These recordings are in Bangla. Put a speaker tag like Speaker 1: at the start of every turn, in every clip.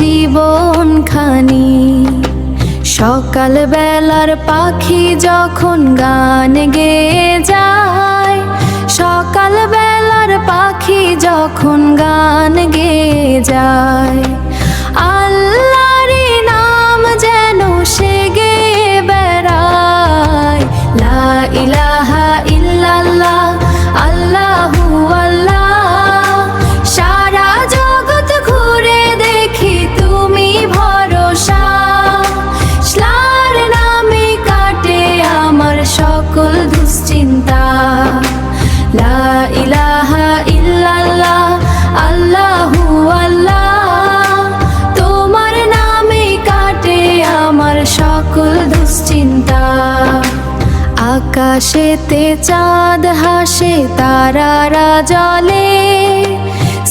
Speaker 1: জীবনখানি। সকাল বেলার পাখি যখন গান গেয়ে যায়, সকাল বেলার পাখি যখন গান গেয়ে যায়, আল্লাহরই নাম যেন সে গেয়ে বেড়ায়। লা ইলাহা ইল্লাল্লাহ আল্লাহু আল্লাহ, সারা জগৎ ঘুরে দেখি তুমি ভরসা। নামে কাটে আমার সকল দুশ্চিন্তা। লা ইলাহা ইল্লাল্লাহ আল্লাহু আল্লাহ, তোমার নামে কাটে আমার সকল দুশ্চিন্তা। আকাশেতে চাঁদ হাসে, তারারা জ্বলে,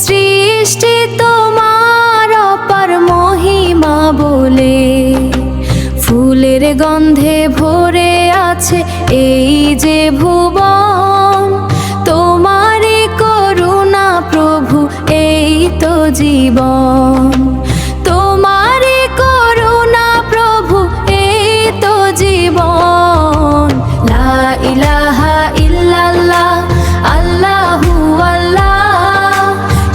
Speaker 1: সৃষ্টি তোমার অপার মহিমা বলে। ফুলের গন্ধে ভরে আছে এই যে ভুবন, তোমারই করুণা প্রভু এই তো জীবন। তোমারই করুণা প্রভু এই তো জীবন। লা ইলাহা ইল্লাল্লাহ আল্লাহু আল্লাহ,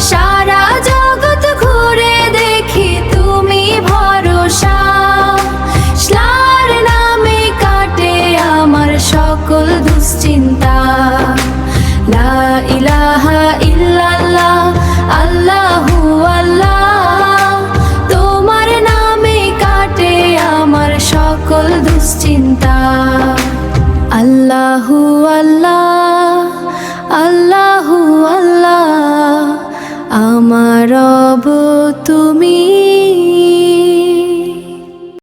Speaker 1: সারা জগৎ ঘুরে দেখি তুমি ভরসা। নামে কাটে আমার সকল দুশ্চিন্তা। লা ইলাহা ইল্লাল্লাহ আল্লাহু আল্লাহ, তোমার নামে কাটে আমার সকল দুশ্চিন্তা। আল্লাহু আল্লাহ আল্লাহু আল্লাহ, আমার রব তুমি।